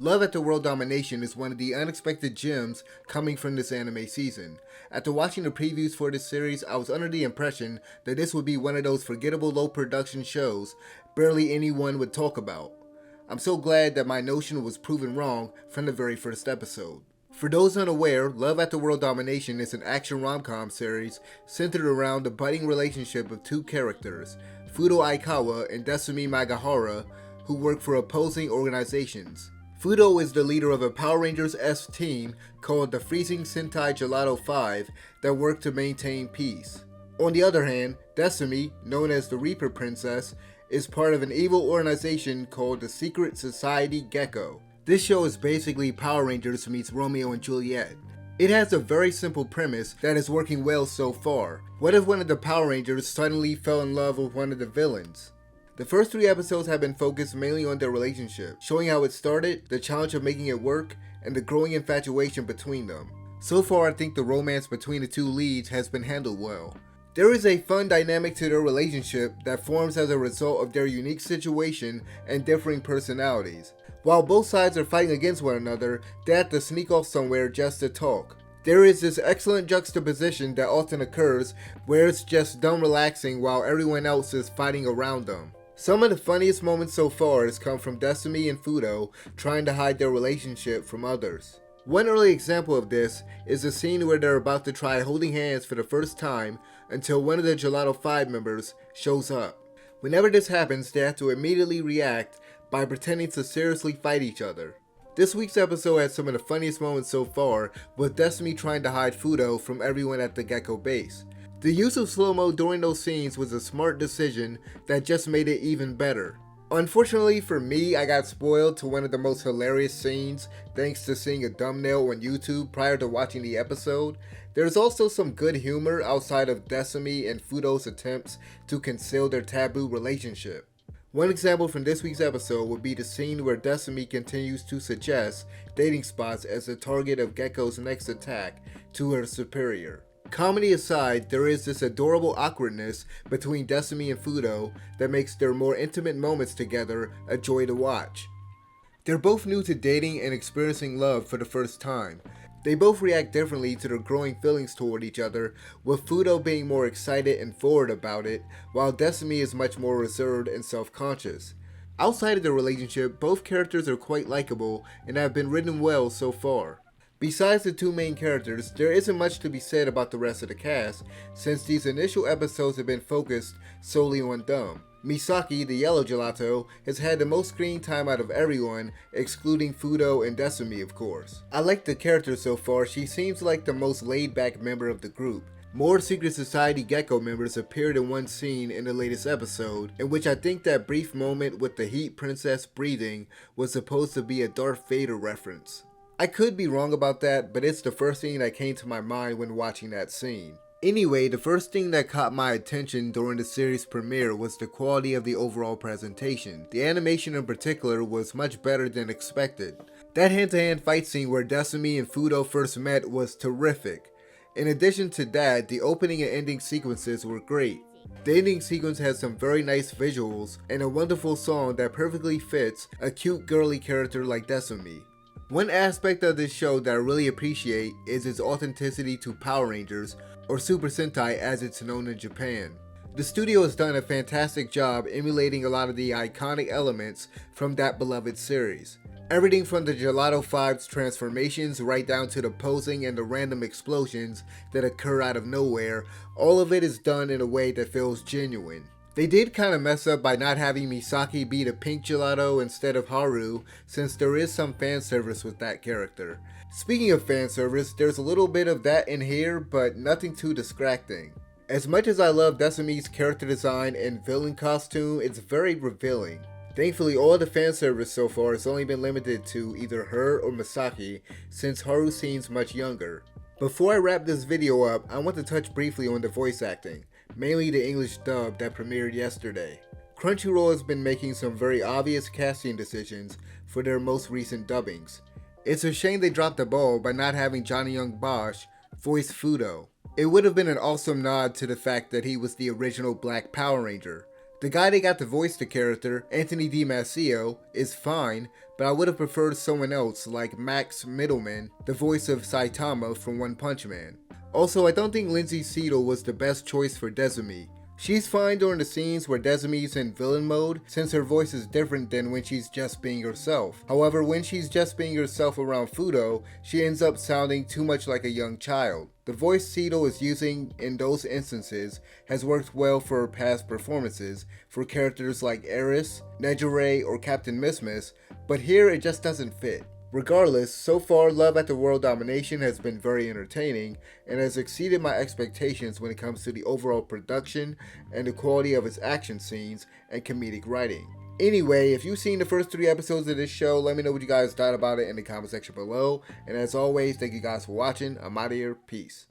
Love at the World Domination is one of the unexpected gems coming from this anime season. After watching the previews for this series, I was under the impression that this would be one of those forgettable low production shows barely anyone would talk about. I'm so glad that my notion was proven wrong from the very first episode. For those unaware, Love at the World Domination is an action rom-com series centered around the budding relationship of two characters, Fudo Aikawa and Desumi Magahara, who work for opposing organizations. Fudo is the leader of a Power Rangers-esque team called the Freezing Sentai Gelato 5 that work to maintain peace. On the other hand, Desumi, known as the Reaper Princess, is part of an evil organization called the Secret Society Gecko. This show is basically Power Rangers meets Romeo and Juliet. It has a very simple premise that is working well so far. What if one of the Power Rangers suddenly fell in love with one of the villains? The first 3 episodes have been focused mainly on their relationship, showing how it started, the challenge of making it work, and the growing infatuation between them. So far, I think the romance between the two leads has been handled well. There is a fun dynamic to their relationship that forms as a result of their unique situation and differing personalities. While both sides are fighting against one another, they have to sneak off somewhere just to talk. There is this excellent juxtaposition that often occurs where it's just them relaxing while everyone else is fighting around them. Some of the funniest moments so far has come from Desumi and Fudo trying to hide their relationship from others. One early example of this is the scene where they're about to try holding hands for the first time until one of the Gelato 5 members shows up. Whenever this happens, they have to immediately react by pretending to seriously fight each other. This week's episode had some of the funniest moments so far, with Desumi trying to hide Fudo from everyone at the Gecko base. The use of slow-mo during those scenes was a smart decision that just made it even better. Unfortunately for me, I got spoiled to one of the most hilarious scenes thanks to seeing a thumbnail on YouTube prior to watching the episode. There's also some good humor outside of Desumi and Fudo's attempts to conceal their taboo relationship. One example from this week's episode would be the scene where Desumi continues to suggest dating spots as the target of Gecko's next attack to her superior. Comedy aside, there is this adorable awkwardness between Desumi and Fudo that makes their more intimate moments together a joy to watch. They're both new to dating and experiencing love for the first time. They both react differently to their growing feelings toward each other, with Fudo being more excited and forward about it, while Desumi is much more reserved and self-conscious. Outside of the relationship, both characters are quite likable and have been written well so far. Besides the 2 main characters, there isn't much to be said about the rest of the cast, since these initial episodes have been focused solely on them. Misaki, the yellow gelato, has had the most screen time out of everyone, excluding Fudo and Desumi of course. I like the character so far. She seems like the most laid-back member of the group. More Secret Society Gecko members appeared in one scene in the latest episode, in which I think that brief moment with the Heat Princess breathing was supposed to be a Darth Vader reference. I could be wrong about that, but it's the first thing that came to my mind when watching that scene. Anyway, the first thing that caught my attention during the series premiere was the quality of the overall presentation. The animation in particular was much better than expected. That hand-to-hand fight scene where Desumi and Fudo first met was terrific. In addition to that, the opening and ending sequences were great. The ending sequence has some very nice visuals and a wonderful song that perfectly fits a cute girly character like Desumi. One aspect of this show that I really appreciate is its authenticity to Power Rangers, or Super Sentai as it's known in Japan. The studio has done a fantastic job emulating a lot of the iconic elements from that beloved series. Everything from the Gelato 5's transformations right down to the posing and the random explosions that occur out of nowhere, all of it is done in a way that feels genuine. They did kind of mess up by not having Misaki be the pink gelato instead of Haru, since there is some fan service with that character. Speaking of fan service, there's a little bit of that in here, but nothing too distracting. As much as I love Desumi's character design and villain costume, it's very revealing. Thankfully, all the fan service so far has only been limited to either her or Misaki, since Haru seems much younger. Before I wrap this video up, I want to touch briefly on the voice acting, mainly the English dub that premiered yesterday. Crunchyroll has been making some very obvious casting decisions for their most recent dubbings. It's a shame they dropped the ball by not having Johnny Young Bosch voice Fudo. It would have been an awesome nod to the fact that he was the original Black Power Ranger. The guy they got to voice the character, Anthony DiMascio, is fine, but I would have preferred someone else like Max Middleman, the voice of Saitama from One Punch Man. Also, I don't think Lindsay Seedle was the best choice for Desumi. She's fine during the scenes where Desumi's in villain mode, since her voice is different than when she's just being herself. However, when she's just being herself around Fudo, she ends up sounding too much like a young child. The voice Seedle is using in those instances has worked well for her past performances for characters like Eris, Nejire, or Captain Mismus, but here it just doesn't fit. Regardless, so far Love at the World Domination has been very entertaining and has exceeded my expectations when it comes to the overall production and the quality of its action scenes and comedic writing. Anyway, if you've seen the first 3 episodes of this show, let me know what you guys thought about it in the comment section below. And as always, thank you guys for watching. I'm out of here. Peace.